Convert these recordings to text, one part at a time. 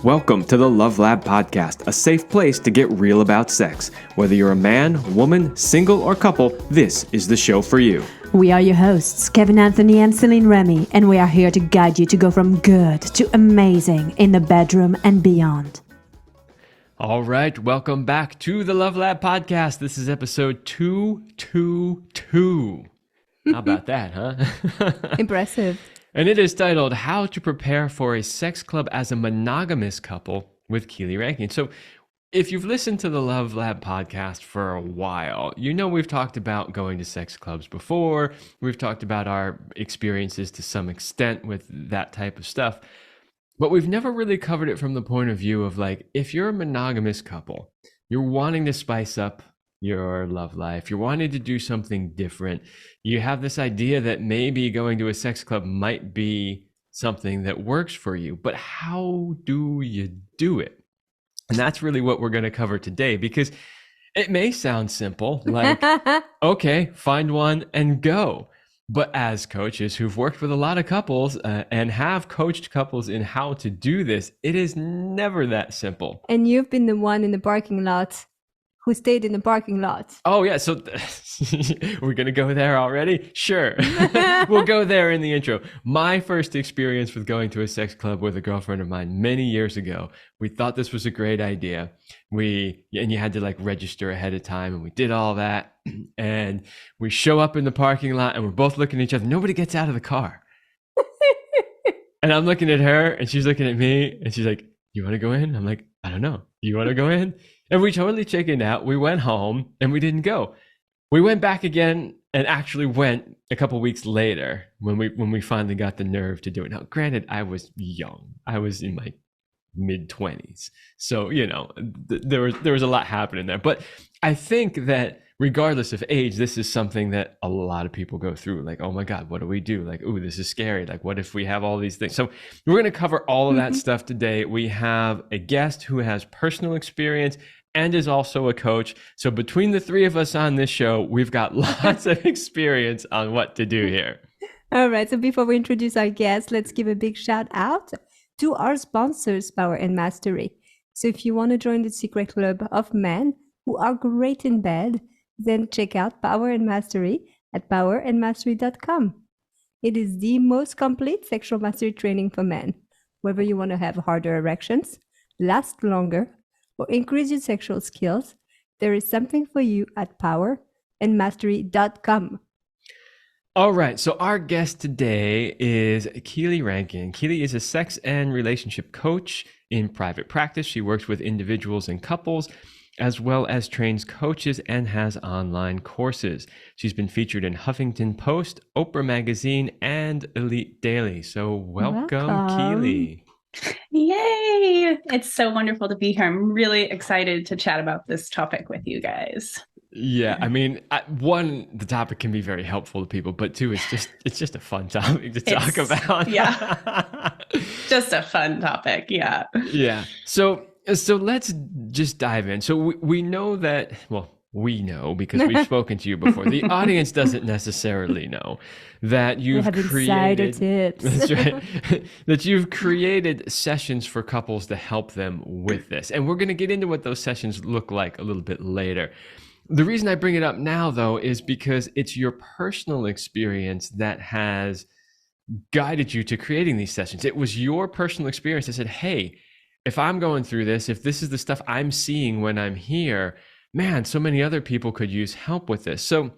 Welcome to the Love Lab Podcast, a safe place to get real about sex. Whether you're a man, woman, single, or couple, this is the show for you. We are your hosts, Kevin Anthony and Céline Remy, and we are here to guide you to go from good to amazing in the bedroom and beyond. All right, welcome back to the Love Lab Podcast. This is episode 222. How about that, huh? Impressive. And it is titled, How to Prepare for a Sex Club as a Monogamous Couple with Keeley Rankin. So if you've listened to the Love Lab podcast for a while, you know we've talked about going to sex clubs before. We've talked about our experiences to some extent with that type of stuff. But we've never really covered it from the point of view of like, if you're a monogamous couple, you're wanting to spice up your love life, you're wanting to do something different, you have this idea that maybe going to a sex club might be something that works for you, but how do you do it? And that's really what we're going to cover today, because it may sound simple, like, okay, find one and go. But as coaches who've worked with a lot of couples and have coached couples in how to do this, it is never that simple. And you've been the one in the parking lot who stayed in the parking lot. Oh, yeah. So we're going to go there already? Sure. We'll go there in the intro. My first experience with going to a sex club with a girlfriend of mine many years ago, we thought this was a great idea. And you had to like register ahead of time, and we did all that. And we show up in the parking lot and we're both looking at each other. Nobody gets out of the car. And I'm looking at her and she's looking at me and she's like, you want to go in? I'm like, I don't know. You want to go in? And we totally chickened out. We went home and we didn't go. We went back again and actually went a couple weeks later when we finally got the nerve to do it. Now, granted, I was young. I was in my mid-20s. So, you know, there was a lot happening there. But I think that regardless of age, this is something that a lot of people go through. Like, oh my God, what do we do? Like, ooh, this is scary. Like, what if we have all these things? So we're going to cover all of that stuff today. We have a guest who has personal experience and is also a coach. So between the three of us on this show, we've got lots of experience on what to do here. All right. So before we introduce our guest, let's give a big shout out to our sponsors, Power and Mastery. So if you want to join the secret club of men who are great in bed, then check out Power and Mastery at powerandmastery.com. It is the most complete sexual mastery training for men. Whether you want to have harder erections, last longer, or increase your sexual skills, there is something for you at powerandmastery.com. All right, so our guest today is Keeley Rankin. Keeley is a sex and relationship coach in private practice. She works with individuals and couples, as well as trains coaches and has online courses. She's been featured in Huffington Post, Oprah Magazine, and Elite Daily. So welcome. Keeley. Yay! It's so wonderful to be here. I'm really excited to chat about this topic with you guys. Yeah, I mean, one, the topic can be very helpful to people, but two, it's just a fun topic to talk about. Yeah, just a fun topic. Yeah. Yeah. So let's just dive in. So we know that, well, we know because we've spoken to you before. The audience doesn't necessarily know that you've created tips. That's right. That you've created sessions for couples to help them with this. And we're going to get into what those sessions look like a little bit later. The reason I bring it up now, though, is because it's your personal experience that has guided you to creating these sessions. It was your personal experience that said, hey, if I'm going through this, if this is the stuff I'm seeing when I'm here, man, so many other people could use help with this. So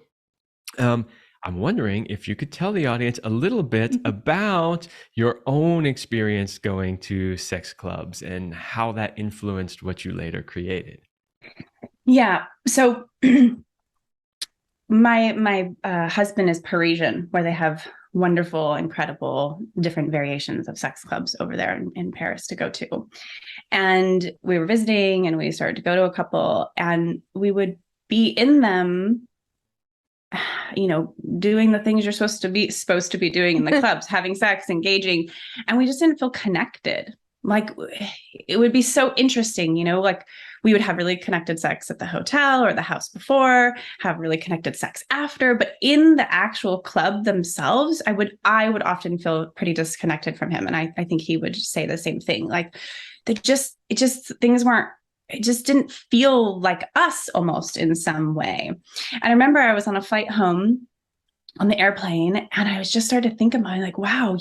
I'm wondering if you could tell the audience a little bit about your own experience going to sex clubs and how that influenced what you later created. Yeah. So my husband is Parisian, where they have wonderful, incredible, different variations of sex clubs over there in Paris to go to. And we were visiting and we started to go to a couple, and we would be in them, you know, doing the things you're supposed to be doing in the clubs, having sex, engaging. And we just didn't feel connected. Like, it would be so interesting, you know, like we would have really connected sex at the hotel or the house before, have really connected sex after, but in the actual club themselves, I would often feel pretty disconnected from him. And I think he would say the same thing. Like, it just didn't feel like us almost in some way. And I remember I was on a flight home on the airplane, and I was just started to think about like, wow,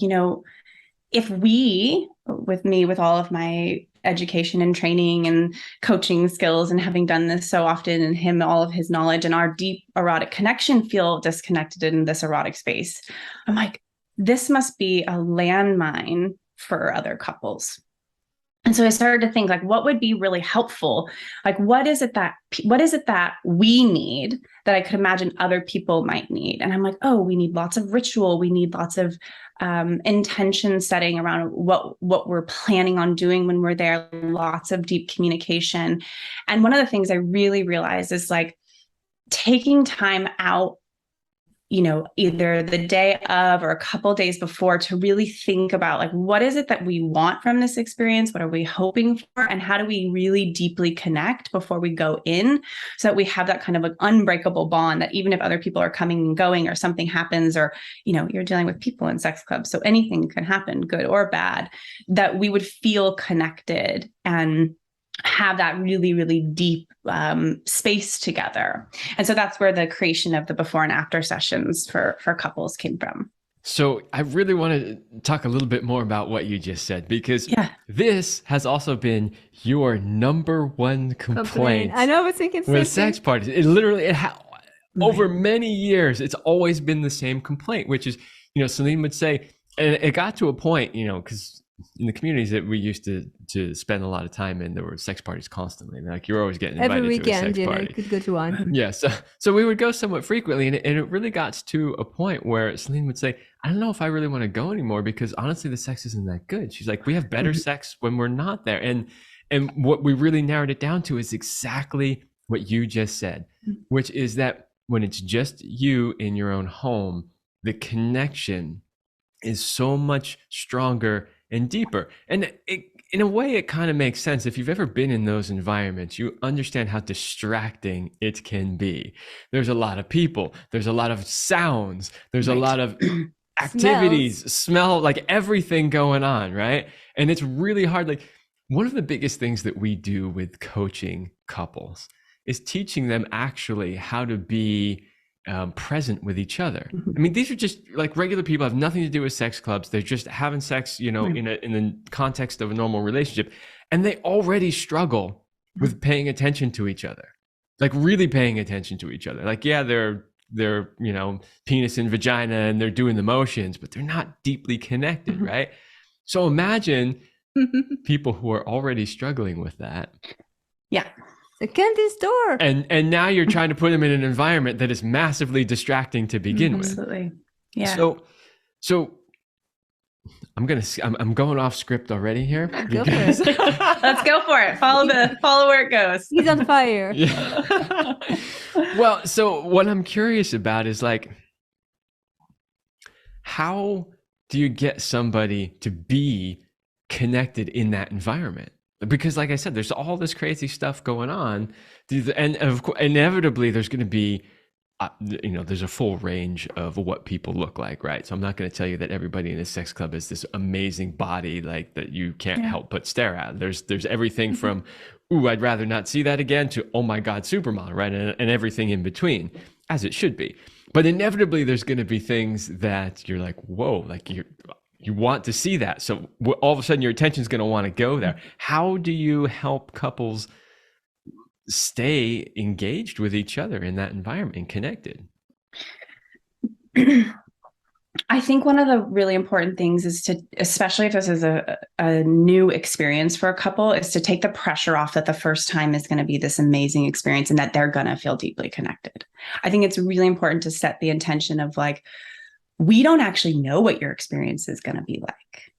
if with all of my education and training and coaching skills and having done this so often, and him, all of his knowledge and our deep erotic connection feel disconnected in this erotic space, I'm like, this must be a landmine for other couples. And so I started to think like, what would be really helpful? Like, what is it that we need that I could imagine other people might need? And I'm like, oh, we need lots of ritual. We need lots of intention setting around what we're planning on doing when we're there, lots of deep communication. And one of the things I really realized is like taking time out, either the day of or a couple of days before, to really think about like, what is it that we want from this experience? What are we hoping for? And how do we really deeply connect before we go in, so that we have that kind of an unbreakable bond that even if other people are coming and going, or something happens, or, you're dealing with people in sex clubs, so anything can happen, good or bad, that we would feel connected and have that really, really deep space together. And so that's where the creation of the before and after sessions for couples came from. So I really want to talk a little bit more about what you just said, because this has also been your number one complaint. I know, I was thinking with sex parties. Over many years, it's always been the same complaint, which is, Céline would say, and it got to a point, because in the communities that we used to spend a lot of time in, there were sex parties constantly. Like, you're always getting invited every weekend, to a sex party. You could go to one. Yeah, so we would go somewhat frequently, and it really got to a point where Céline would say, I don't know if I really want to go anymore, because honestly, the sex isn't that good. She's like, we have better sex when we're not there. And what we really narrowed it down to is exactly what you just said, which is that when it's just you in your own home, the connection is so much stronger and deeper. And in a way, it kind of makes sense. If you've ever been in those environments, you understand how distracting it can be. There's a lot of people, there's a lot of sounds, there's a lot of activities, smell, like everything going on, right? And it's really hard. Like, one of the biggest things that we do with coaching couples is teaching them actually how to be present with each other. I mean, these are just like regular people, have nothing to do with sex clubs. They're just having sex, in the context of a normal relationship, and they already struggle with paying attention to each other, like really paying attention to each other. Like, yeah, they're penis and vagina, and they're doing the motions, but they're not deeply connected, right? So imagine people who are already struggling with that. Yeah. The candy store. And now you're trying to put them in an environment that is massively distracting to begin with. Absolutely. Yeah. So I'm going off script already here. Go for it. Let's go for it. Follow where it goes. He's on fire. Yeah. Well, so what I'm curious about is like, how do you get somebody to be connected in that environment? Because like I said, there's all this crazy stuff going on, and of course, inevitably there's going to be, there's a full range of what people look like, right? So I'm not going to tell you that everybody in a sex club is this amazing body like that you can't help but stare at. There's everything from, ooh, I'd rather not see that again, to, oh my God, supermodel, right? And everything in between, as it should be. But inevitably there's going to be things that you're like, whoa, like you want to see that. So all of a sudden your attention is going to want to go there. How do you help couples stay engaged with each other in that environment and connected? I think one of the really important things is to, especially if this is a new experience for a couple, is to take the pressure off that the first time is going to be this amazing experience and that they're going to feel deeply connected. I think it's really important to set the intention of like, we don't actually know what your experience is going to be like.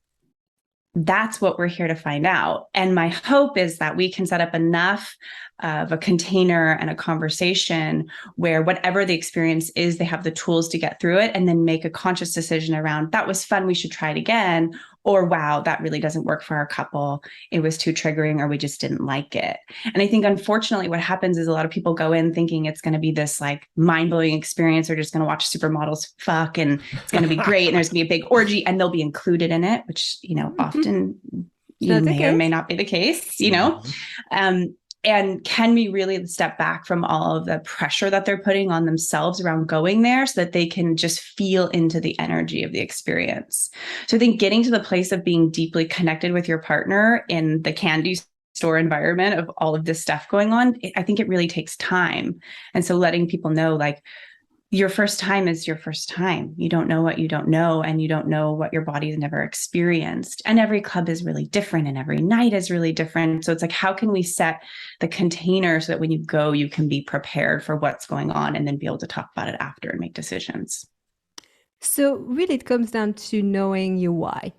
That's what we're here to find out. And my hope is that we can set up enough of a container and a conversation where whatever the experience is, they have the tools to get through it, and then make a conscious decision around, that was fun, we should try it again. Or, wow, that really doesn't work for our couple. It was too triggering, or we just didn't like it. And I think, unfortunately, what happens is a lot of people go in thinking it's going to be this like mind-blowing experience. They're just going to watch supermodels fuck, and it's going to be great. And there's going to be a big orgy, and they'll be included in it, which, often You not the may or may case. not be the case, you know? And can we really step back from all of the pressure that they're putting on themselves around going there so that they can just feel into the energy of the experience? So I think getting to the place of being deeply connected with your partner in the candy store environment of all of this stuff going on, I think it really takes time. And so letting people know, like, your first time is your first time. You don't know what you don't know, and you don't know what your body's never experienced. And every club is really different, and every night is really different. So it's like, how can we set the container so that when you go, you can be prepared for what's going on and then be able to talk about it after and make decisions? So really it comes down to knowing your why.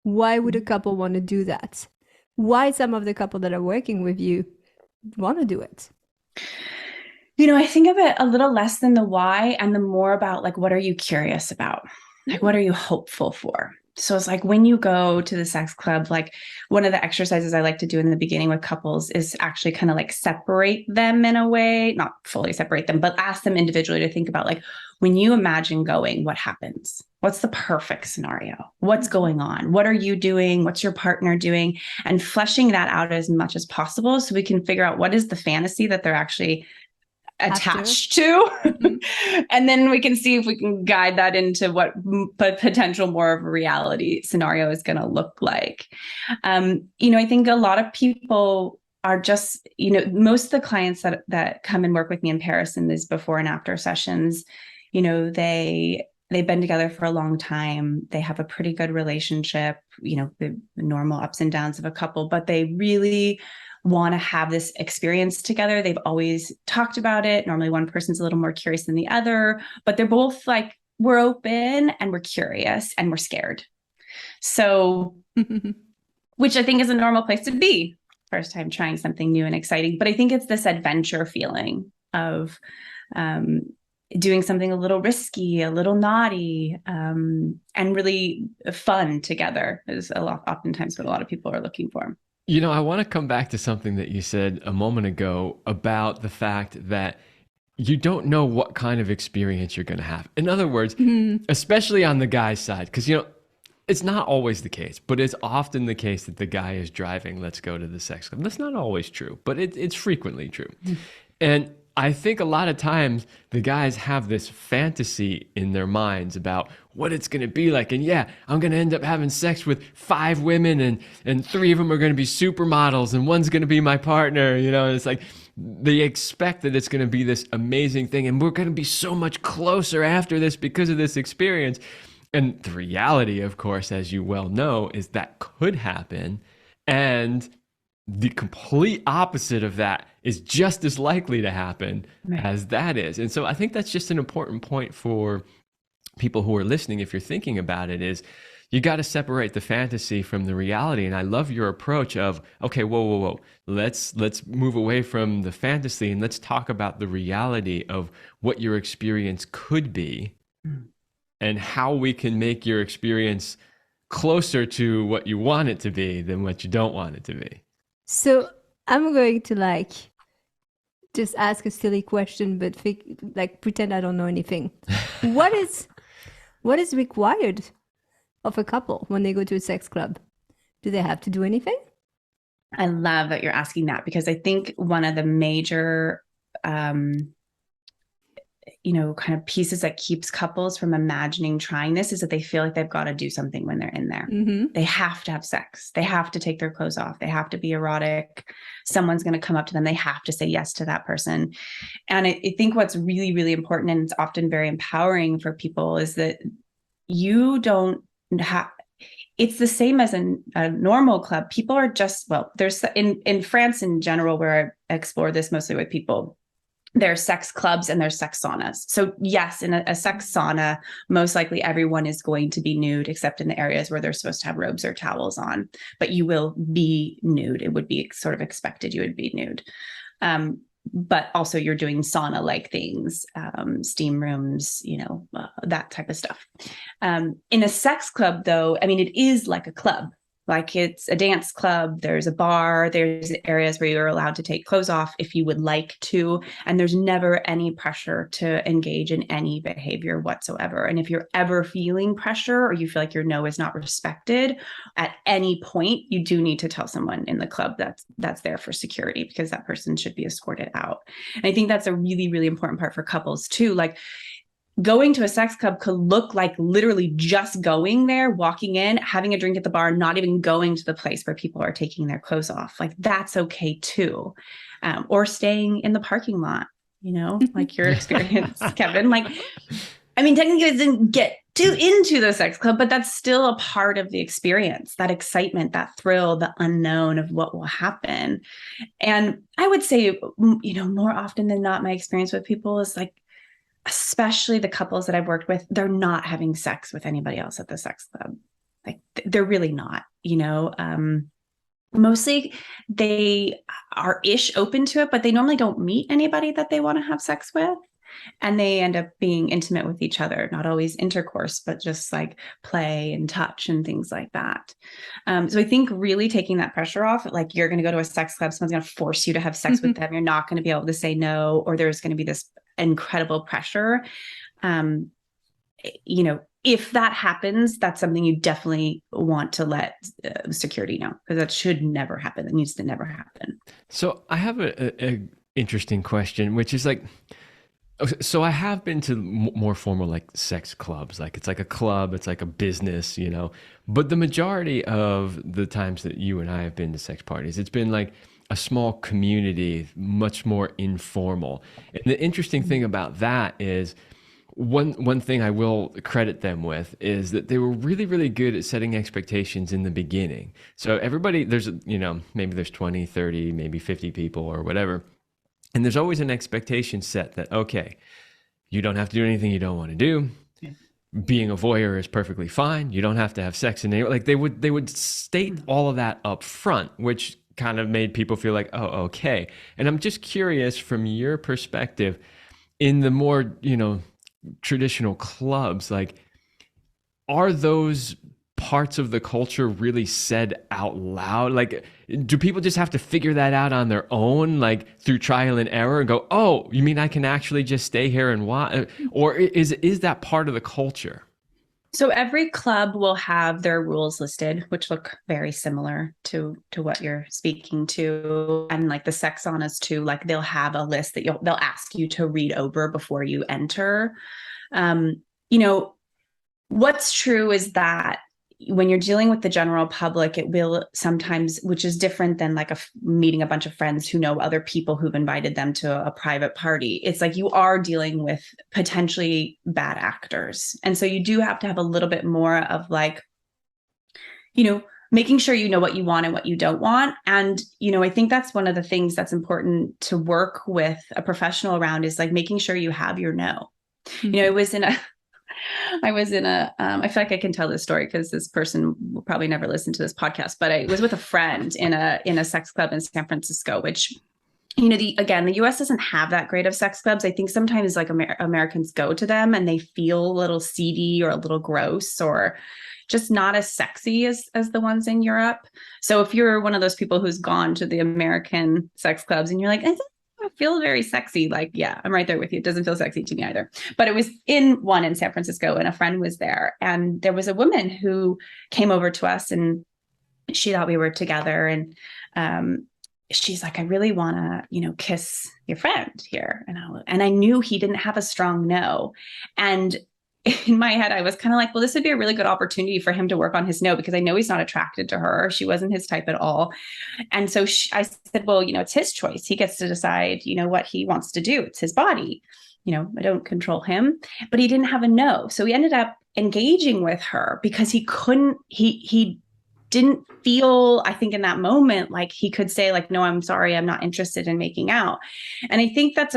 Why would a couple want to do that? Why some of the couple that are working with you want to do it? You know, I think of it a little less than the why and the more about, like, what are you curious about? Like, what are you hopeful for? So it's like when you go to the sex club, like, one of the exercises I like to do in the beginning with couples is actually kind of like separate them in a way, not fully separate them, but ask them individually to think about, like, when you imagine going, what happens? What's the perfect scenario? What's going on? What are you doing? What's your partner doing? And fleshing that out as much as possible so we can figure out what is the fantasy that they're actually attached to. And then we can see if we can guide that into what potential more of a reality scenario is going to look like. You know, I think a lot of people are just, you know, most of the clients that come and work with me in Paris in these before and after sessions, you know, they've been together for a long time. They have a pretty good relationship, you know, the normal ups and downs of a couple, but they really want to have this experience together. They've always talked about it. Normally one person's a little more curious than the other, but they're both like, we're open and we're curious and we're scared. So, which I think is a normal place to be. First time trying something new and exciting. But I think it's this adventure feeling of doing something a little risky, a little naughty, and really fun together is oftentimes what a lot of people are looking for. You know, I want to come back to something that you said a moment ago about the fact that you don't know what kind of experience you're going to have. In other words, especially on the guy's side, because, you know, it's not always the case, but it's often the case that the guy is driving, let's go to the sex club. That's not always true, but it's frequently true. And I think a lot of times the guys have this fantasy in their minds about what it's going to be like. And yeah, I'm going to end up having sex with 5 women and 3 of them are going to be supermodels and one's going to be my partner, you know, and it's like they expect that it's going to be this amazing thing. And we're going to be so much closer after this because of this experience. And the reality, of course, as you well know, is that could happen. And the complete opposite of that is just as likely to happen as that is. And so I think that's just an important point for people who are listening. If you're thinking about it, is you got to separate the fantasy from the reality. And I love your approach of, okay, whoa. Let's move away from the fantasy and let's talk about the reality of what your experience could be and how we can make your experience closer to what you want it to be than what you don't want it to be. So I'm going to just ask a silly question, but pretend I don't know anything. What is required of a couple when they go to a sex club? Do they have to do anything? I love that you're asking that, because I think one of the major, kind of pieces that keeps couples from imagining trying this is that they feel like they've got to do something when they're in there. They have to have sex. They have to take their clothes off. They have to be erotic. Someone's going to come up to them. They have to say yes to that person. And I think what's really, really important, and it's often very empowering for people, is that you don't have, it's the same as a normal club. People are just, there's in France in general, where I explore this mostly with people, there's sex clubs and there's sex saunas. So yes, in a sex sauna, most likely everyone is going to be nude, except in the areas where they're supposed to have robes or towels on, but you will be nude. It would be sort of expected you would be nude. But also you're doing sauna-like things, steam rooms, that type of stuff. In a sex club though, I mean, it is like a club. Like it's a dance club, there's a bar, there's areas where you're allowed to take clothes off if you would like to. And there's never any pressure to engage in any behavior whatsoever. And if you're ever feeling pressure or you feel like your no is not respected at any point, you do need to tell someone in the club that's there for security, because that person should be escorted out. And I think that's a really, really important part for couples too. Like, going to a sex club could look like literally just going there, walking in, having a drink at the bar, not even going to the place where people are taking their clothes off. Like that's okay too. Or staying in the parking lot, like your experience, Kevin. Like, I mean, technically I didn't get into the sex club, but that's still a part of the experience, that excitement, that thrill, the unknown of what will happen. And I would say, more often than not, my experience with people is like, especially the couples that I've worked with, they're not having sex with anybody else at the sex club. Like they're really not, mostly they are open to it, but they normally don't meet anybody that they want to have sex with. And they end up being intimate with each other, not always intercourse, but just like play and touch and things like that. So I think really taking that pressure off, like you're going to go to a sex club, someone's going to force you to have sex with them. You're not going to be able to say no, or there's going to be this incredible pressure. If that happens, that's something you definitely want to let security know, because that should never happen. That needs to never happen. So I have a interesting question, which is like, so I have been to more formal like sex clubs, like it's like a club, it's like a business, but the majority of the times that you and I have been to sex parties, it's been like a small community, much more informal. And the interesting thing about that is one thing I will credit them with is that they were really, really good at setting expectations in the beginning. So everybody, there's, maybe there's 20, 30, maybe 50 people or whatever. And there's always an expectation set that, okay, you don't have to do anything you don't want to do. Yeah. Being a voyeur is perfectly fine. You don't have to have sex in any, like they would state all of that up front, which kind of made people feel like, oh, okay. And I'm just curious from your perspective, in the more, traditional clubs, like, are those parts of the culture really said out loud? Like, do people just have to figure that out on their own, like through trial and error, and go, oh, you mean I can actually just stay here and watch? Or is that part of the culture? So every club will have their rules listed, which look very similar to what you're speaking to. And like the sex saunas too, like they'll have a list that they'll ask you to read over before you enter. What's true is that when you're dealing with the general public, it will sometimes, which is different than like meeting a bunch of friends who know other people who've invited them to a private party. It's like you are dealing with potentially bad actors. And so you do have to have a little bit more of like, making sure you know what you want and what you don't want. And, I think that's one of the things that's important to work with a professional around, is like making sure you have your no. Mm-hmm. I feel like I can tell this story because this person will probably never listen to this podcast, but I was with a friend in a sex club in San Francisco, which, the US doesn't have that great of sex clubs. I think sometimes like Americans go to them and they feel a little seedy or a little gross or just not as sexy as the ones in Europe. So if you're one of those people who's gone to the American sex clubs and you're like, I feel very sexy, like, yeah, I'm right there with you. It doesn't feel sexy to me either. But it was in one in San Francisco, and a friend was there, and there was a woman who came over to us, and she thought we were together, and she's like, I really want to, kiss your friend here. And I knew he didn't have a strong no. And in my head, I was kind of like, well, this would be a really good opportunity for him to work on his no, because I know he's not attracted to her. She wasn't his type at all. And so I said, well, it's his choice. He gets to decide, what he wants to do. It's his body. I don't control him, but he didn't have a no. So we ended up engaging with her because he didn't feel, I think in that moment, like he could say like, no, I'm sorry, I'm not interested in making out. And I think that's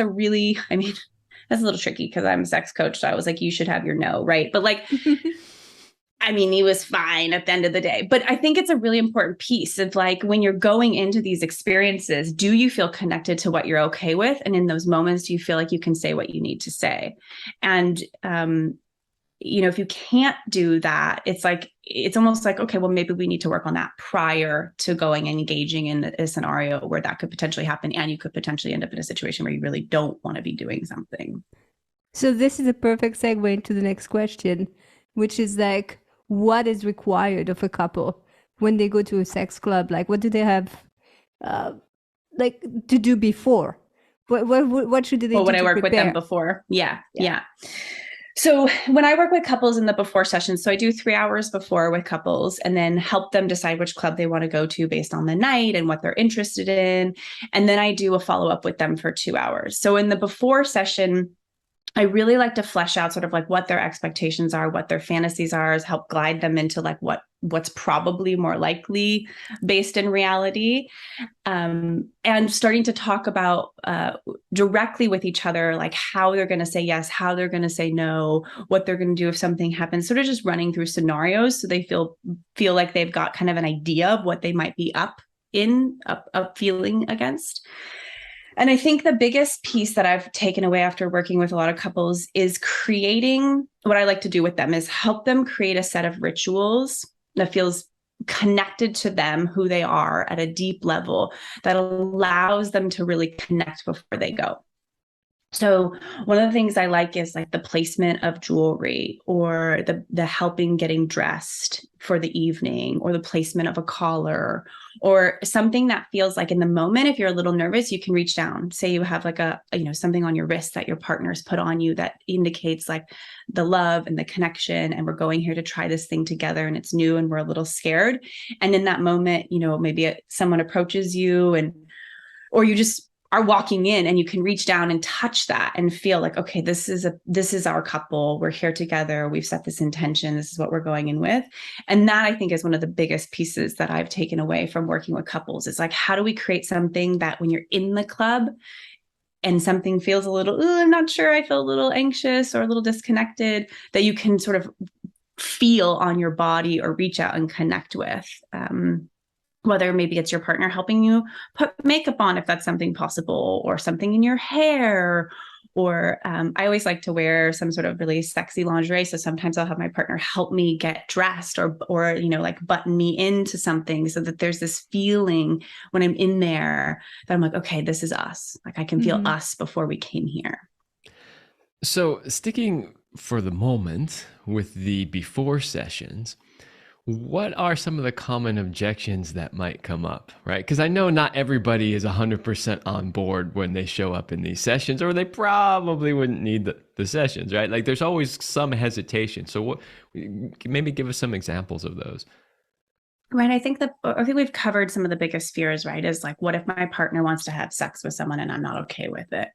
that's a little tricky because I'm a sex coach. So I was like, you should have your no, right? But like, he was fine at the end of the day. But I think it's a really important piece of like, when you're going into these experiences, do you feel connected to what you're okay with? And in those moments, do you feel like you can say what you need to say? And if you can't do that, it's almost like, okay, well, maybe we need to work on that prior to going and engaging in a scenario where that could potentially happen, and you could potentially end up in a situation where you really don't want to be doing something. So this is a perfect segue into the next question, which is like, what is required of a couple when they go to a sex club? Like, what do they have like to do before? What should they do when I to work with them prepare? before? Yeah. So when I work with couples in the before sessions, so I do 3 hours before with couples and then help them decide which club they want to go to based on the night and what they're interested in. And then I do a follow-up with them for 2 hours. So in the before session, I really like to flesh out sort of like what their expectations are, what their fantasies are, is help guide them into like what's probably more likely based in reality. And starting to talk about directly with each other, like how they're going to say yes, how they're going to say no, what they're going to do if something happens, sort of just running through scenarios so they feel like they've got kind of an idea of what they might be up feeling against. And I think the biggest piece that I've taken away after working with a lot of couples is creating, what I like to do with them is help them create a set of rituals that feels connected to them, who they are at a deep level, that allows them to really connect before they go. So one of the things I like is like the placement of jewelry, or the helping getting dressed for the evening, or the placement of a collar, or something that feels like in the moment, if you're a little nervous, you can reach down. Say you have like something on your wrist that your partner's put on you that indicates like the love and the connection, and we're going here to try this thing together and it's new and we're a little scared. And in that moment, maybe someone approaches you or you just are walking in and you can reach down and touch that and feel like, okay, this is our couple. We're here together. We've set this intention. This is what we're going in with. And that, I think, is one of the biggest pieces that I've taken away from working with couples. It's like, how do we create something that when you're in the club and something feels a little, I'm not sure, I feel a little anxious or a little disconnected, that you can sort of feel on your body or reach out and connect with. Whether maybe it's your partner helping you put makeup on, if that's something possible, or something in your hair, or I always like to wear some sort of really sexy lingerie. So sometimes I'll have my partner help me get dressed, or like button me into something, so that there's this feeling when I'm in there that I'm like, okay, this is us. Like I can feel us before we came here. So sticking for the moment with the before sessions, what are some of the common objections that might come up, right? Because I know not everybody is 100% on board when they show up in these sessions, or they probably wouldn't need the sessions, right? Like there's always some hesitation. So maybe give us some examples of those. Right. I think we've covered some of the biggest fears, right? Is like, what if my partner wants to have sex with someone and I'm not okay with it?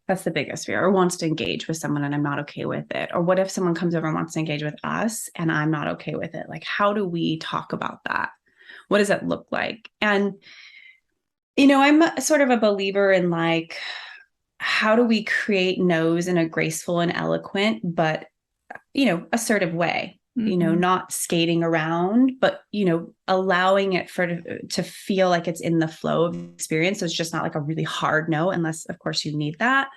That's the biggest fear. Or wants to engage with someone and I'm not okay with it. Or what if someone comes over and wants to engage with us and I'm not okay with it? Like, how do we talk about that? What does that look like? And, I'm sort of a believer in like, how do we create no's in a graceful and eloquent, but, assertive way? Not skating around, but, allowing it to feel like it's in the flow of experience. So it's just not like a really hard no, unless of course you need that.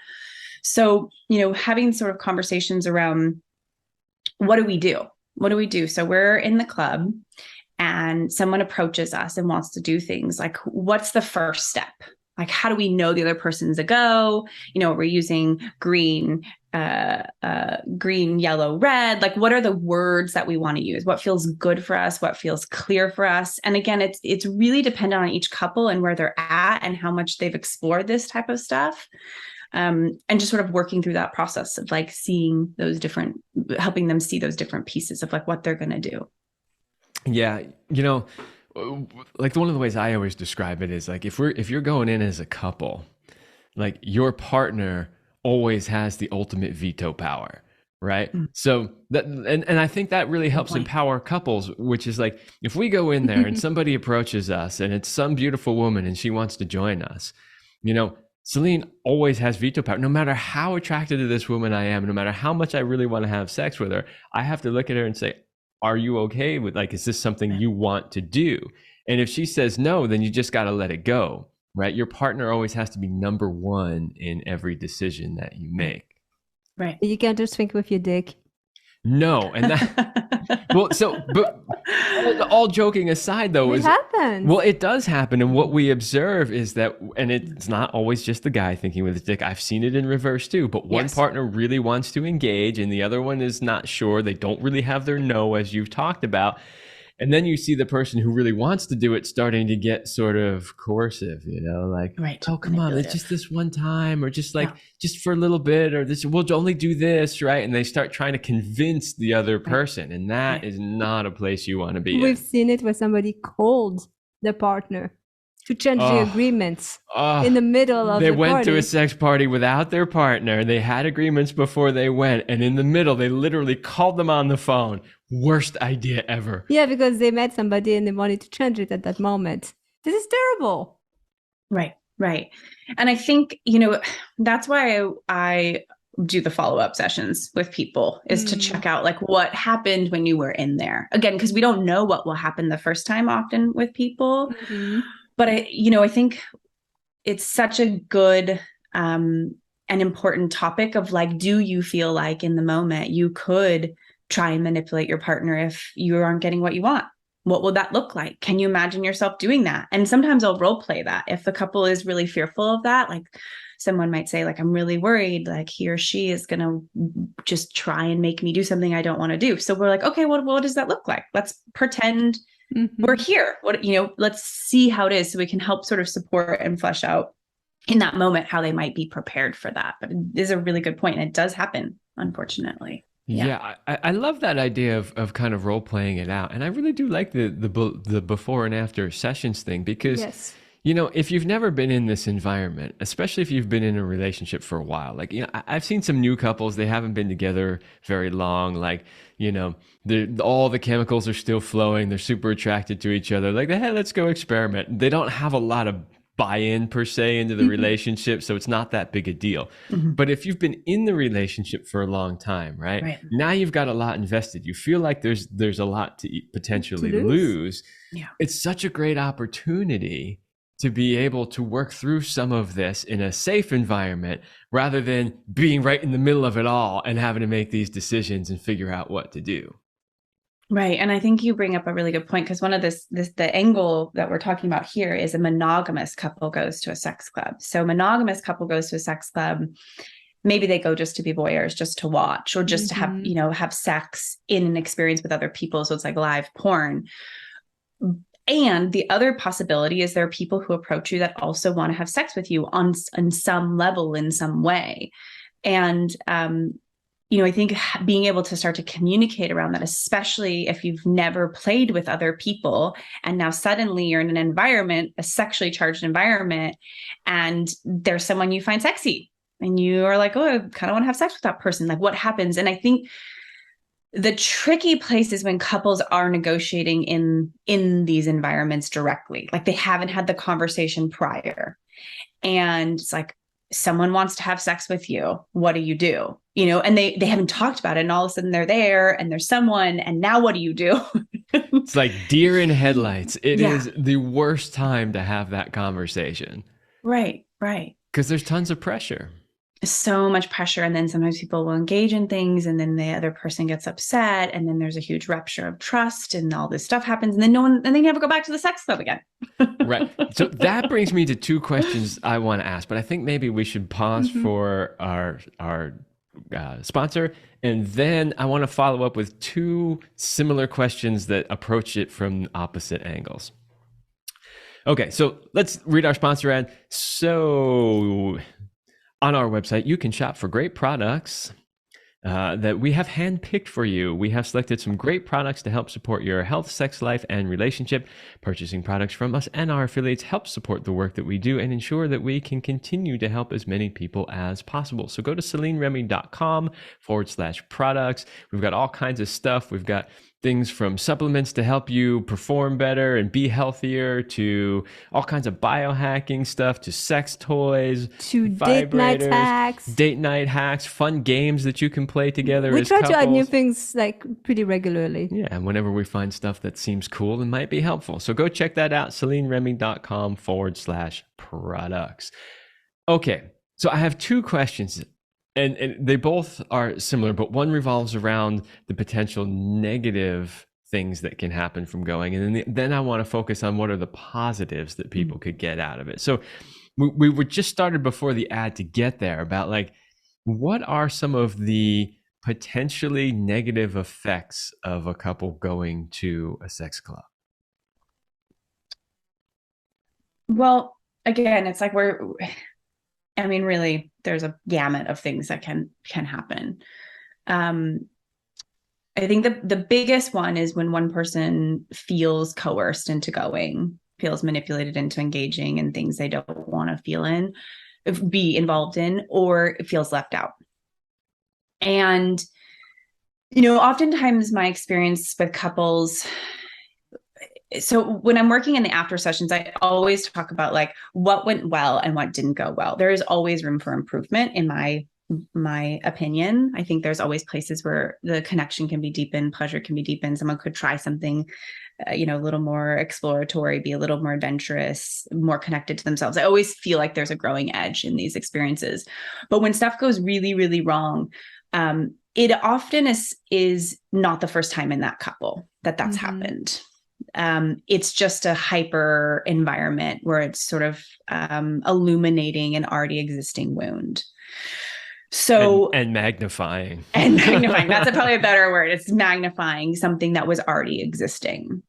So, having sort of conversations around, what do we do? What do we do? So we're in the club and someone approaches us and wants to do things. Like, what's the first step? Like, how do we know the other person's a go? We're using green, yellow, red. Like, what are the words that we want to use? What feels good for us? What feels clear for us? And again, it's really dependent on each couple and where they're at and how much they've explored this type of stuff. And just sort of working through that process of like helping them see those different pieces of like what they're going to do. Yeah. Like one of the ways I always describe it is like, if you're going in as a couple, like your partner always has the ultimate veto power, right? So that, and I think that really helps empower couples, which is like, if we go in there and somebody approaches us and it's some beautiful woman and she wants to join us, Céline always has veto power. No matter how attracted to this woman I am, no matter how much I really want to have sex with her, I have to look at her and say, are you okay with, like, is this something you want to do? And if she says no, then you just got to let it go, right? Your partner always has to be number one in every decision that you make. Right. You can't just think with your dick. No, and that well, so but all joking aside, though, It is happens. well, it does happen, and what we observe is that, and it's not always just the guy thinking with his dick. I've seen it in reverse too. But one Yes. partner really wants to engage, and the other one is not sure. They don't really have their no, as you've talked about. And then you see the person who really wants to do it starting to get sort of coercive, like, Right. oh, come on, it's Manipulative. just this one time, or just like, Yeah. just for a little bit, or this, we'll only do this, right? And they start trying to convince the other person. And that is not a place you want to be We've in. seen it where somebody called the partner to change the agreements in the middle of They the went party. to a sex party without their partner. They had agreements before they went. And in the middle, they literally called them on the phone. Worst idea ever. Yeah, because they met somebody and they wanted to change it at that moment. This is terrible. Right. Right. And I think, that's why I do the follow-up sessions with people, is to check out like what happened when you were in there. Again, because we don't know what will happen the first time often with people. But I think it's such a good and important topic of like, do you feel like in the moment you could try and manipulate your partner if you aren't getting what you want? What will that look like? Can you imagine yourself doing that? And sometimes I'll role play that. If the couple is really fearful of that, like someone might say, like, I'm really worried, like he or she is going to just try and make me do something I don't want to do. So we're like, okay, what does that look like? Let's pretend we're here. Let's see how it is, so we can help sort of support and flesh out in that moment how they might be prepared for that. But it is a really good point. And it does happen, unfortunately. Yeah, I love that idea of kind of role playing it out, and I really do like the before and after sessions thing, because Yes. if you've never been in this environment, especially if you've been in a relationship for a while, like I've seen some new couples, they haven't been together very long, like all the chemicals are still flowing, they're super attracted to each other, like, hey, let's go experiment. They don't have a lot of buy-in per se into the relationship, so it's not that big a deal. But if you've been in the relationship for a long time, right? Now you've got a lot invested. You feel like there's a lot to potentially lose. Yeah. It's such a great opportunity to be able to work through some of this in a safe environment, rather than being right in the middle of it all and having to make these decisions and figure out what to do. Right. And I think you bring up a really good point, because one of the angle that we're talking about here is a monogamous couple goes to a sex club. So monogamous couple goes to a sex club. Maybe they go just to be voyeurs, just to watch, or just to have sex in an experience with other people. So it's like live porn. And the other possibility is there are people who approach you that also want to have sex with you on some level, in some way. And, I think being able to start to communicate around that, especially if you've never played with other people and now suddenly you're in an environment, a sexually charged environment, and there's someone you find sexy and you are like, oh, I kind of want to have sex with that person. Like, what happens? And I think the tricky place is when couples are negotiating in these environments directly, like they haven't had the conversation prior. And it's like, someone wants to have sex with you. What do you do? And they haven't talked about it. And all of a sudden they're there and there's someone. And now what do you do? It's like deer in headlights. It is the worst time to have that conversation. Right, right. Because there's tons of pressure. So much pressure. And then sometimes people will engage in things and then the other person gets upset. And then there's a huge rupture of trust and all this stuff happens. And then they never go back to the sex club again. Right. So that brings me to two questions I want to ask, but I think maybe we should pause for our sponsor. And then I want to follow up with two similar questions that approach it from opposite angles. Okay, so let's read our sponsor ad. So on our website, you can shop for great products that we have handpicked for you. We have selected some great products to help support your health, sex life, and relationship. Purchasing products from us and our affiliates helps support the work that we do and ensure that we can continue to help as many people as possible. So go to CelineRemy.com/products. We've got all kinds of stuff. We've got things from supplements to help you perform better and be healthier, to all kinds of biohacking stuff, to sex toys, to date night hacks, fun games that you can play together we as try couples. to add new things like pretty regularly. Yeah, and whenever we find stuff that seems cool and might be helpful. So go check that out, CelineRemy.com/products. Okay, so I have two questions. And they both are similar, but one revolves around the potential negative things that can happen from going. And then I want to focus on what are the positives that people could get out of it. So we were just started before the ad to get there about like, what are some of the potentially negative effects of a couple going to a sex club? Well, again, it's like really, there's a gamut of things that can happen. I think the biggest one is when one person feels coerced into going, feels manipulated into engaging in things they don't want to be involved in, or feels left out. And, oftentimes my experience with couples, so when I'm working in the after sessions, I always talk about like what went well and what didn't go well. There is always room for improvement in my opinion. I think there's always places where the connection can be deepened, pleasure can be deepened. Someone could try something, a little more exploratory, be a little more adventurous, more connected to themselves. I always feel like there's a growing edge in these experiences. But when stuff goes really, really wrong, it often is not the first time in that couple that's happened. It's just a hyper environment where it's sort of illuminating an already existing wound. So and magnifying. That's probably a better word. It's magnifying something that was already existing.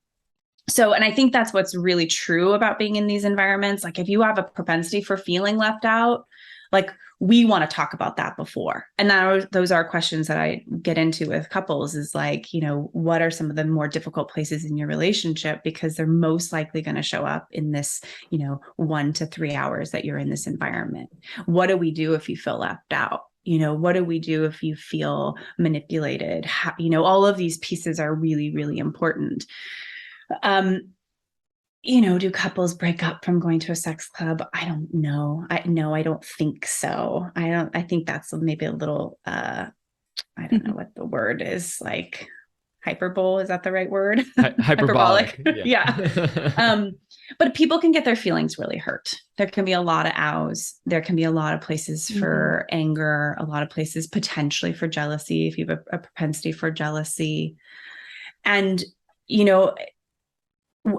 So, and I think that's what's really true about being in these environments. Like if you have a propensity for feeling left out, like we want to talk about that before. And those are questions that I get into with couples is like, what are some of the more difficult places in your relationship? Because they're most likely going to show up in this, 1 to 3 hours that you're in this environment. What do we do if you feel left out? What do we do if you feel manipulated? All of these pieces are really, really important. Do couples break up from going to a sex club? I don't know. I don't think so. I think that's maybe a little, I don't know what the word is, like hyperbole. Is that the right word? Hyperbolic. Yeah. But people can get their feelings really hurt. There can be a lot of ows. There can be a lot of places for anger, a lot of places potentially for jealousy, if you have a propensity for jealousy. And,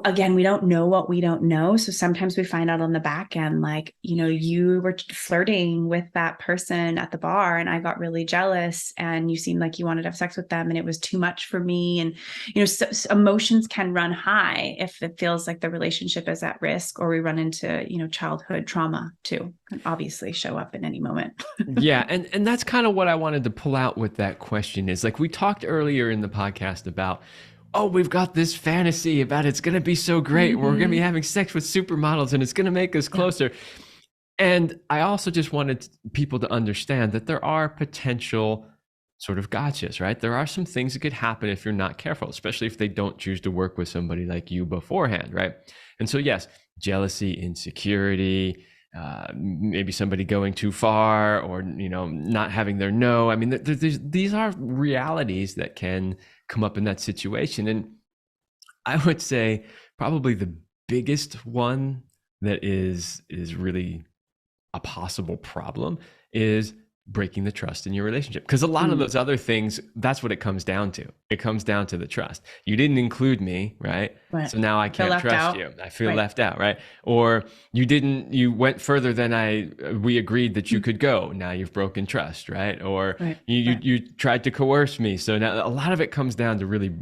again, we don't know what we don't know. So sometimes we find out on the back end, like, you were flirting with that person at the bar and I got really jealous and you seemed like you wanted to have sex with them and it was too much for me. And, so emotions can run high if it feels like the relationship is at risk, or we run into, childhood trauma too, can obviously show up in any moment. Yeah. And that's kind of what I wanted to pull out with that question is like, we talked earlier in the podcast about, oh, we've got this fantasy about it's going to be so great. We're going to be having sex with supermodels and it's going to make us closer. And I also just wanted people to understand that there are potential sort of gotchas, right? There are some things that could happen if you're not careful, especially if they don't choose to work with somebody like you beforehand, right? And so, yes, jealousy, insecurity, maybe somebody going too far or, not having their no. I mean, these are realities that can come up in that situation. And I would say probably the biggest one that is really a possible problem is breaking the trust in your relationship. Because a lot of those other things, that's what it comes down to. It comes down to the trust. You didn't include me, right? So now I can't trust you. I feel left out, right? Or you went further than we agreed that you could go. Now you've broken trust, right? Or you tried to coerce me. So now a lot of it comes down to really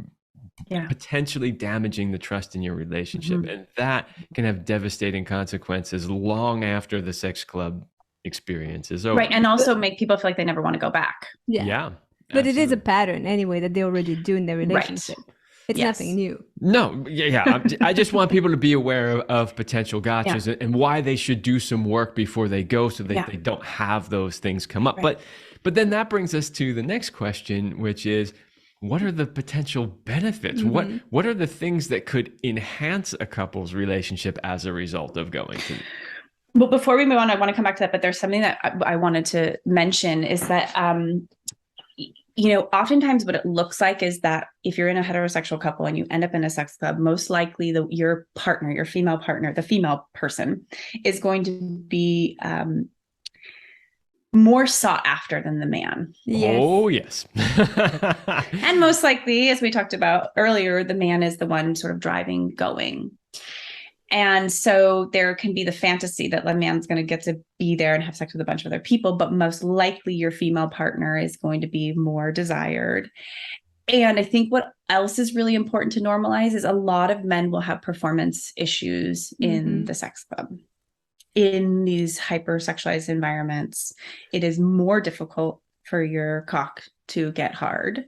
potentially damaging the trust in your relationship. And that can have devastating consequences long after the sex club experience is over. Right. And also make people feel like they never want to go back. Yeah. But it is a pattern anyway that they already do in their relationship. Right. It's nothing new. No. Yeah. I just want people to be aware of potential gotchas and why they should do some work before they go so that they don't have those things come up. Right. But then that brings us to the next question, which is, what are the potential benefits? What are the things that could enhance a couple's relationship as a result of going to? Well, before we move on, I want to come back to that, but there's something that I wanted to mention is that, oftentimes what it looks like is that if you're in a heterosexual couple and you end up in a sex club, most likely your partner, your female partner, the female person is going to be more sought after than the man. Yes. Oh, yes. And most likely, as we talked about earlier, the man is the one sort of driving, going. And so there can be the fantasy that the man's going to get to be there and have sex with a bunch of other people, but most likely your female partner is going to be more desired. And I think what else is really important to normalize is a lot of men will have performance issues in the sex club. In these hypersexualized environments, it is more difficult for your cock to get hard,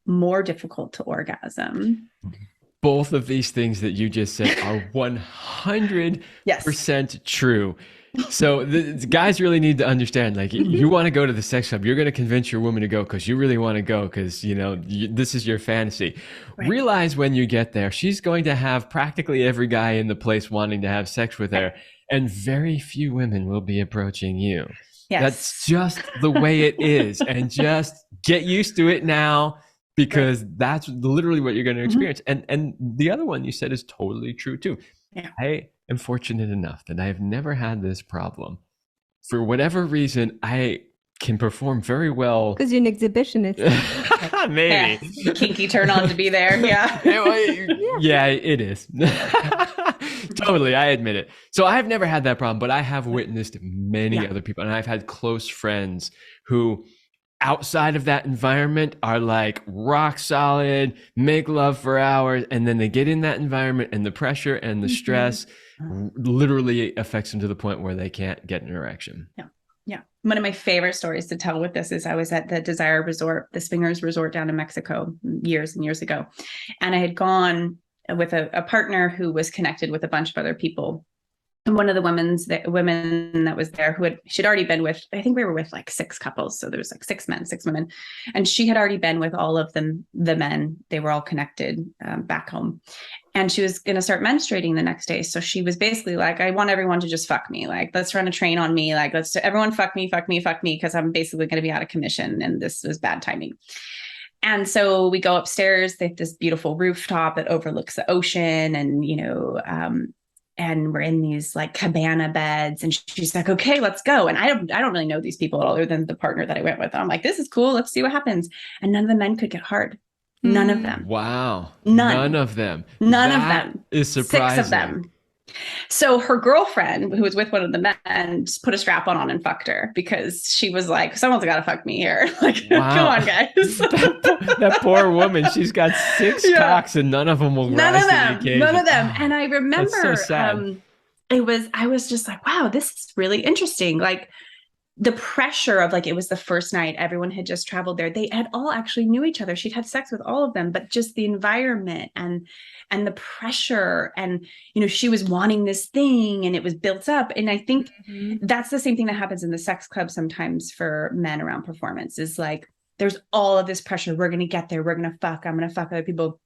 more difficult to orgasm. Both of these things that you just said are 100% Yes. true. So the guys really need to understand, like, you want to go to the sex club, you're going to convince your woman to go because you really want to go because, this is your fantasy. Right. Realize when you get there, she's going to have practically every guy in the place wanting to have sex with her, and very few women will be approaching you. Yes. That's just the way it is. And just get used to it now, because that's literally what you're going to experience. And the other one you said is totally true too. Yeah. I am fortunate enough that I have never had this problem. For whatever reason, I can perform very well. Because you're an exhibitionist. Maybe. Yeah. Kinky turn on to be there. Yeah. Yeah, it is. Totally, I admit it. So I've never had that problem, but I have witnessed many other people, and I've had close friends who, outside of that environment, are like rock solid, make love for hours, and then they get in that environment and the pressure and the stress literally affects them to the point where they can't get an erection. Yeah. One of my favorite stories to tell with this is I was at the Desire Resort, the swingers resort down in Mexico years and years ago. And I had gone with a partner who was connected with a bunch of other people. And one of the women that was there she'd already been with, I think we were with like 6 couples. So there was like 6 men, 6 women. And she had already been with all of them, the men. They were all connected back home. And she was going to start menstruating the next day. So she was basically like, I want everyone to just fuck me. Like, let's run a train on me. Like, everyone fuck me, because I'm basically going to be out of commission. And this was bad timing. And so we go upstairs. They have this beautiful rooftop that overlooks the ocean. And, and we're in these like cabana beds, and she's like, okay, let's go. And I don't really know these people at all, other than the partner that I went with. And I'm like, this is cool. Let's see what happens. And none of the men could get hard. None of them. Wow. None of them. None That of them. is surprising. 6 of them. So her girlfriend, who was with one of the men, just put a strap on and fucked her, because she was like, someone's got to fuck me here. Like, come on, guys. that poor woman. She's got 6 cocks and none of them will rise to the occasion. None of them. And I remember That's so sad. I was just like, wow, this is really interesting. Like, the pressure of, like, it was the first night, everyone had just traveled there. They had all actually knew each other. She'd had sex with all of them, but just the environment and the pressure, and, she was wanting this thing and it was built up. And I think that's the same thing that happens in the sex club sometimes for men around performance, is like, there's all of this pressure. We're going to get there. We're going to fuck. I'm going to fuck other people.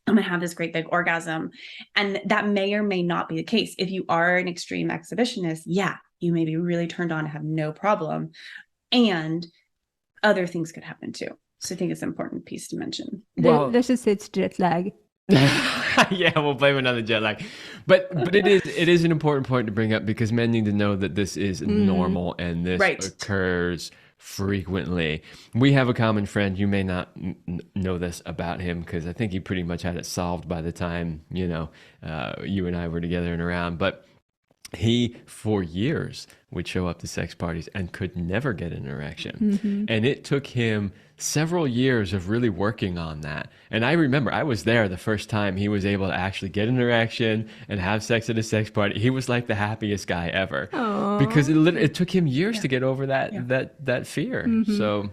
I'm going to have this great big orgasm. And that may or may not be the case. If you are an extreme exhibitionist, you may be really turned on and have no problem. And other things could happen too. So I think it's an important piece to mention. Well, let's just say it's jet lag. Yeah, we'll blame another jet lag. But it is an important point to bring up, because men need to know that this is normal and this occurs frequently. We have a common friend. You may not know this about him, because I think he pretty much had it solved by the time, you and I were together and around. But he, for years, would show up to sex parties and could never get an erection. And it took him several years of really working on that. And I remember I was there the first time he was able to actually get an erection and have sex at a sex party. He was like the happiest guy ever. Aww. Because it took him years to get over that fear. So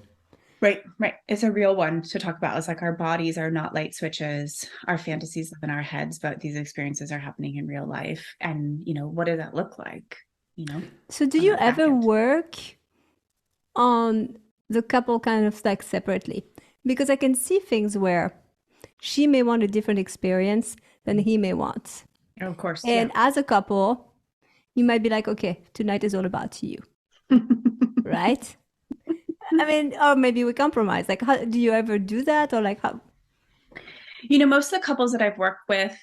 Right. It's a real one to talk about. It's like, our bodies are not light switches. Our fantasies live in our heads, but these experiences are happening in real life. And, what does that look like? So do you ever work on the couple kind of like separately? Because I can see things where she may want a different experience than he may want. Of course. And as a couple, you might be like, okay, tonight is all about you. Right? I mean, or maybe we compromise. Like, how do you ever do that? Or like how? Most of the couples that I've worked with,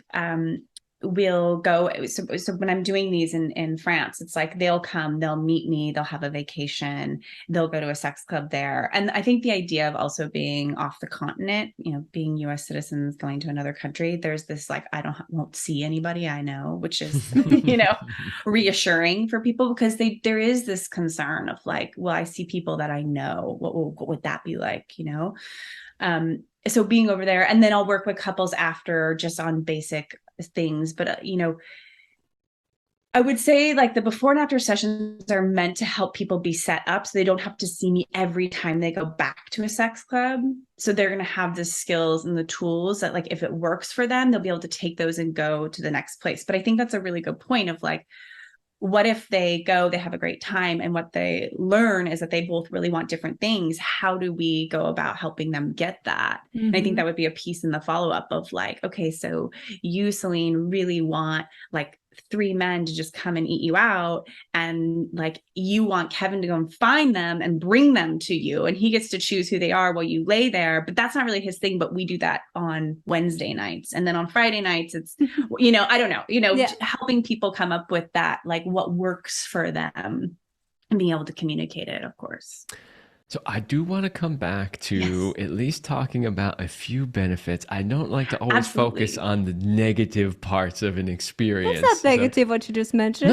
we'll go. So when I'm doing these in France, it's like they'll come, they'll meet me, they'll have a vacation, they'll go to a sex club there. And I think the idea of also being off the continent, being US citizens going to another country, there's this like, won't see anybody I know, which is, reassuring for people, because there is this concern of like, well, I see people that I know, what would that be like, so being over there, and then I'll work with couples after just on basic things. But, I would say like the before and after sessions are meant to help people be set up so they don't have to see me every time they go back to a sex club. So they're going to have the skills and the tools that like, if it works for them, they'll be able to take those and go to the next place. But I think that's a really good point of like, what if they go, they have a great time, and what they learn is that they both really want different things? How do we go about helping them get that? Mm-hmm. And I think that would be a piece in the follow-up of like, okay, so you, Céline, really want like 3 men to just come and eat you out, and like you want Kevin to go and find them and bring them to you, and he gets to choose who they are while you lay there. But that's not really his thing, but we do that on Wednesday nights, and then on Friday nights it's I don't know, helping people come up with that, like what works for them, and being able to communicate it, of course. So I do want to come back to at least talking about a few benefits. I don't like to always focus on the negative parts of an experience. That's not negative, what you just mentioned.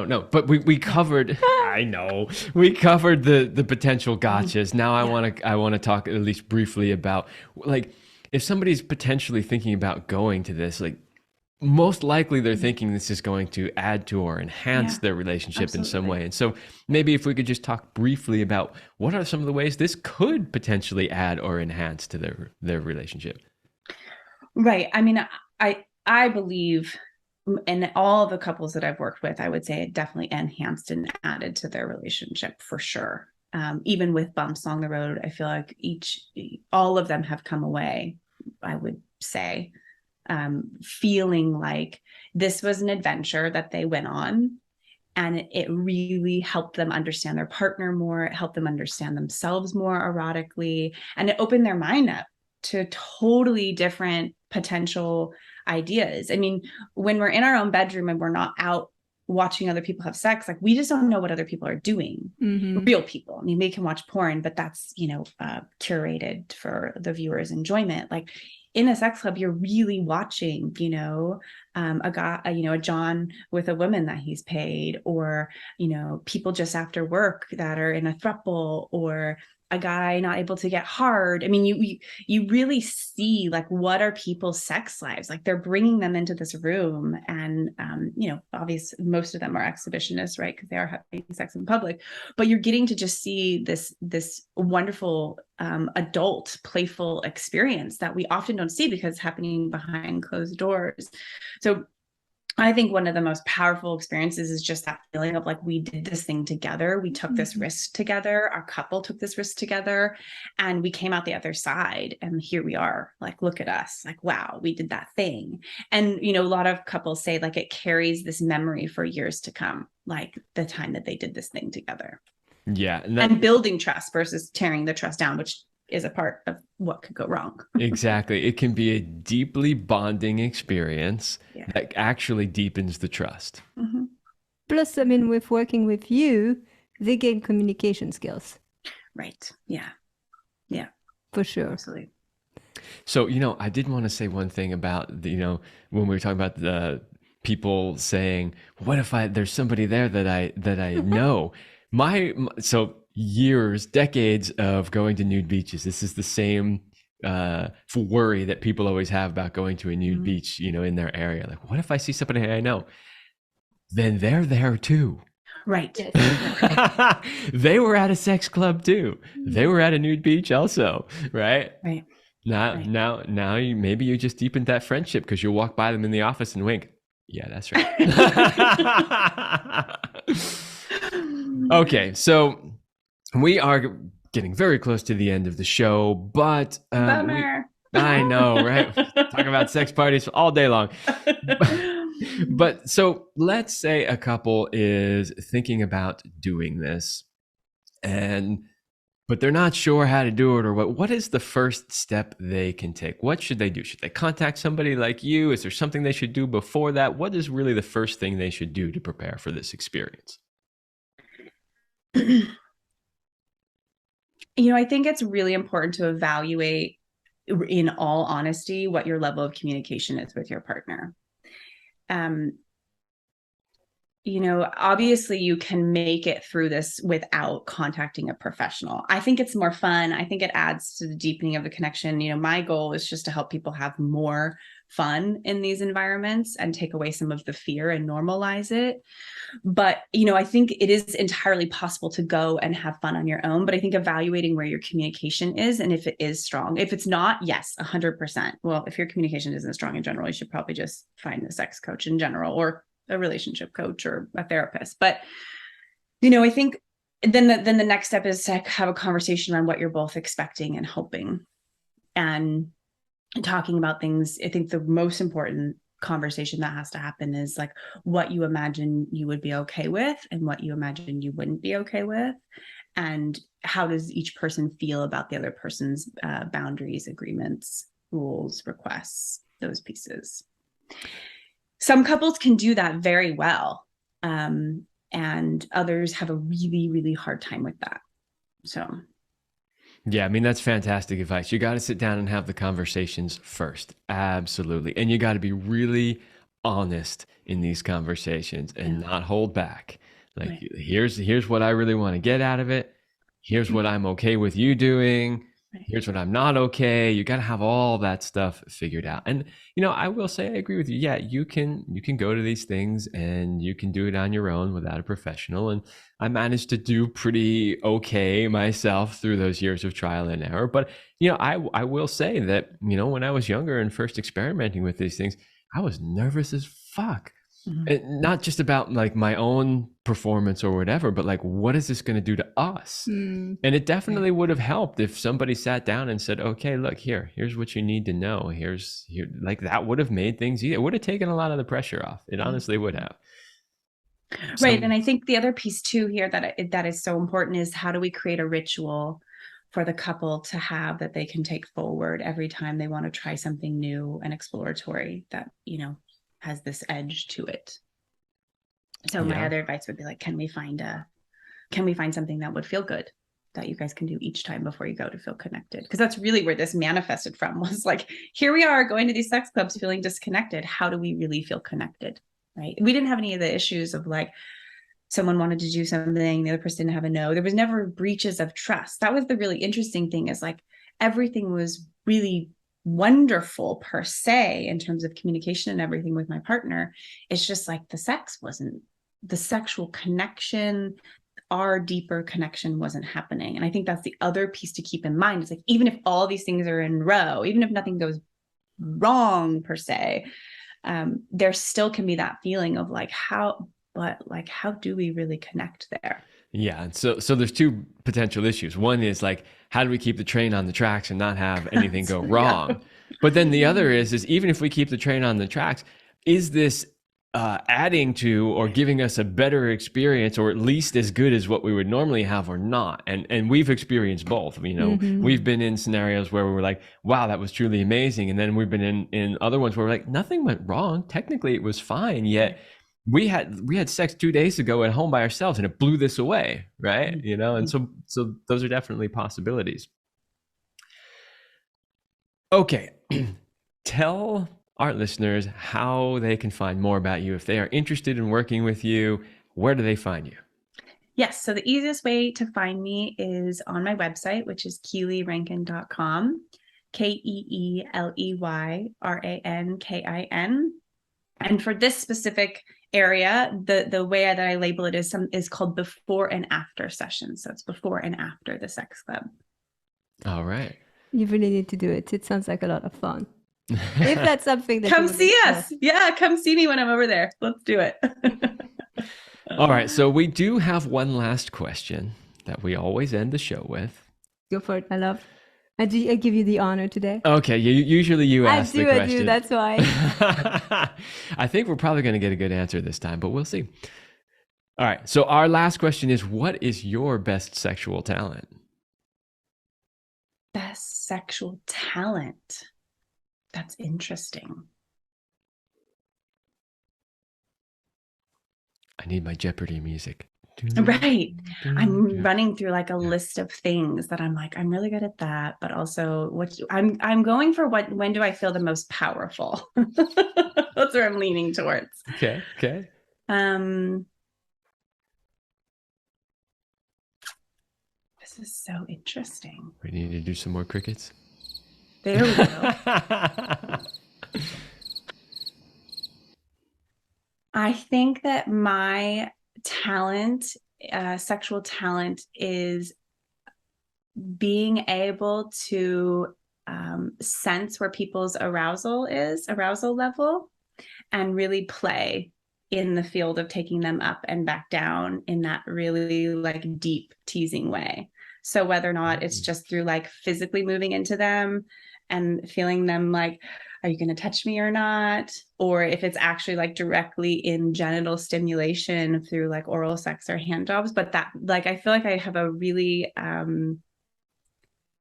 No. But we covered. I know we covered the potential gotchas. Now I want to talk at least briefly about like if somebody's potentially thinking about going to this, like most likely they're thinking this is going to add to or enhance their relationship in some way. And so maybe if we could just talk briefly about what are some of the ways this could potentially add or enhance to their relationship. Right. I mean, I believe in all the couples that I've worked with, I would say it definitely enhanced and added to their relationship for sure. Even with bumps along the road, I feel like all of them have come away, I would say, feeling like this was an adventure that they went on, and it really helped them understand their partner more. It helped them understand themselves more erotically, and it opened their mind up to totally different potential ideas. I mean, when we're in our own bedroom and we're not out watching other people have sex, like we just don't know what other people are doing. Mm-hmm. Real people. I mean, we can watch porn, but that's, curated for the viewer's enjoyment. Like in a sex club, you're really watching, a guy, a John with a woman that he's paid, or, people just after work that are in a throuple, or a guy not able to get hard. I mean, you really see like what are people's sex lives like. They're bringing them into this room, and obviously most of them are exhibitionists, right? Because they are having sex in public. But you're getting to just see this wonderful adult playful experience that we often don't see because it's happening behind closed doors. So I think one of the most powerful experiences is just that feeling of like, we did this thing together. We took this risk together. Our couple took this risk together, and we came out the other side, and here we are. Like, look at us. Like, wow, we did that thing. And, a lot of couples say like it carries this memory for years to come, like the time that they did this thing together. Yeah. And building trust versus tearing the trust down, which is a part of what could go wrong. Exactly. It can be a deeply bonding experience that actually deepens the trust. Mm-hmm. Plus, I mean, with working with you, they gain communication skills. Right. Yeah. Yeah. For sure. Absolutely. So, I did want to say one thing about, when we were talking about the people saying, what if there's somebody there that I know? So years, decades of going to nude beaches. This is the same worry that people always have about going to a nude beach, in their area. Like, what if I see somebody I know? Then they're there too. Right. Yes. They were at a sex club too. They were at a nude beach also, right? Right. Now, maybe you just deepened that friendship because you'll walk by them in the office and wink. Yeah, that's right. Okay, so we are getting very close to the end of the show, but Bummer. I know, right? Talk about sex parties all day long. But so let's say a couple is thinking about doing this, and but they're not sure how to do it, or what is the first step they can take? What should they do? Should they contact somebody like you? Is there something they should do before that? What is really the first thing they should do to prepare for this experience? I think it's really important to evaluate, in all honesty, what your level of communication is with your partner. Obviously you can make it through this without contacting a professional. I think it's more fun. I think it adds to the deepening of the connection. My goal is just to help people have more fun in these environments and take away some of the fear and normalize it. But, I think it is entirely possible to go and have fun on your own. But I think evaluating where your communication is and if it is strong. If it's not, yes, 100%. Well, if your communication isn't strong in general, you should probably just find a sex coach in general, or a relationship coach or a therapist. But, I think then the next step is to have a conversation around what you're both expecting and hoping, and talking about things. I think the most important conversation that has to happen is like what you imagine you would be okay with and what you imagine you wouldn't be okay with, and how does each person feel about the other person's boundaries, agreements, rules, requests, those pieces. Some couples can do that very well, and others have a really, really hard time with that. So, yeah, I mean, that's fantastic advice. You got to sit down and have the conversations first. Absolutely. And you got to be really honest in these conversations and not hold back. Like, right. Here's what I really want to get out of it. Here's what I'm okay with you doing. Here's what I'm not okay. You got to have all that stuff figured out. And, I will say, I agree with you. Yeah, you can go to these things and you can do it on your own without a professional. And I managed to do pretty okay myself through those years of trial and error. But, I will say that, when I was younger and first experimenting with these things, I was nervous as fuck. Mm-hmm. Not just about like my own performance or whatever, but like, what is this going to do to us? And it definitely would have helped if somebody sat down and said, okay, look, here's what you need to know. Here, like that would have made things easier. It would have taken a lot of the pressure off. It honestly would have. Right. And I think the other piece too here that is so important is, how do we create a ritual for the couple to have that they can take forward every time they want to try something new and exploratory that, has this edge to it. So my other advice would be like, can we find something that would feel good that you guys can do each time before you go to feel connected? Because that's really where this manifested from, was like, here we are going to these sex clubs feeling disconnected. How do we really feel connected? Right. We didn't have any of the issues of like, someone wanted to do something, the other person didn't have a no. There was never breaches of trust. That was the really interesting thing, is like everything was really wonderful per se in terms of communication and everything with my partner. It's just like the sexual connection, our deeper connection wasn't happening. And I think that's the other piece to keep in mind. It's like, even if all these things are in row, even if nothing goes wrong per se, there still can be that feeling of like, how do we really connect there? Yeah. So there's two potential issues. One is like, how do we keep the train on the tracks and not have anything go wrong? Yeah. But then the other is even if we keep the train on the tracks, is this adding to or giving us a better experience, or at least as good as what we would normally have, or not? And we've experienced both. We've been in scenarios where we were like, wow, that was truly amazing. And then we've been in other ones where we're like, nothing went wrong. Technically it was fine. Yet we had sex 2 days ago at home by ourselves and it blew this away, right? And so those are definitely possibilities. Okay. Tell our listeners how they can find more about you. If they are interested in working with you, where do they find you? Yes. So the easiest way to find me is on my website, which is KeeleyRankin.com, KeeleyRankin. And for this specific area, the way that I label it is called before and after sessions. So it's before and after the sex club. All right. You really need to do it. It sounds like a lot of fun. If that's something that come see us. Yeah, come see me when I'm over there. Let's do it. All right. So we do have one last question that we always end the show with. Go for it, my love. I give you the honor today. Okay, usually you ask the question. I do, that's why. I think we're probably going to get a good answer this time, but we'll see. All right, so our last question is, what is your best sexual talent? Best sexual talent. That's interesting. I need my Jeopardy music. Right. I'm running through like a list of things that I'm like, I'm really good at that, but also I'm going for when do I feel the most powerful? That's where I'm leaning towards. Okay. This is so interesting. We need to do some more crickets. There we go. I think that my talent, sexual talent, is being able to sense where people's arousal level, and really play in the field of taking them up and back down in that really like deep teasing way. So whether or not it's just through like physically moving into them and feeling them like, are you going to touch me or not? Or if it's actually like directly in genital stimulation through like oral sex or hand jobs. But that, like, I feel like I have a really,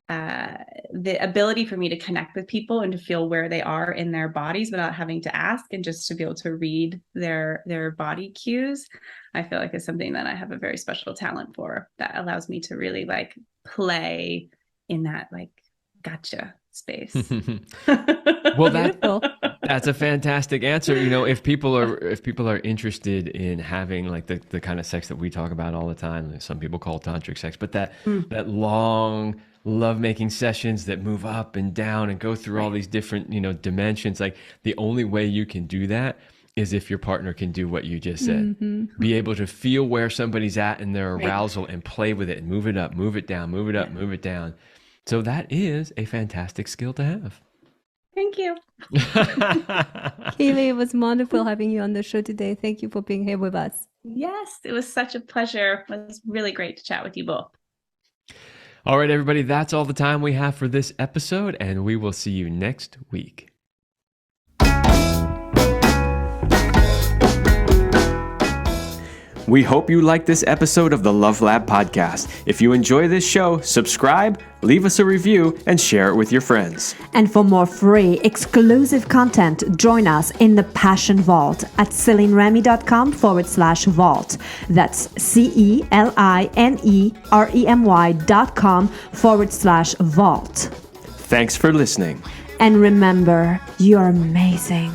the ability for me to connect with people and to feel where they are in their bodies without having to ask, and just to be able to read their body cues, I feel like is something that I have a very special talent for, that allows me to really like play in that like gotcha space. Well, that's a fantastic answer. You know, if people are interested in having like the kind of sex that we talk about all the time, like some people call tantric sex, but that long lovemaking sessions that move up and down and go through all these different, you know, dimensions, like the only way you can do that is if your partner can do what you just said. Be able to feel where somebody's at in their arousal and play with it and move it up, move it down, move it up, move it down. So that is a fantastic skill to have. Thank you. Keeley, it was wonderful having you on the show today. Thank you for being here with us. Yes, it was such a pleasure. It was really great to chat with you both. All right, everybody, that's all the time we have for this episode, and we will see you next week. We hope you liked this episode of the Love Lab podcast. If you enjoy this show, subscribe, leave us a review, and share it with your friends. And for more free, exclusive content, join us in the Passion Vault at CelineRemy.com/vault. That's CelineRemy.com/vault. Thanks for listening. And remember, you're amazing.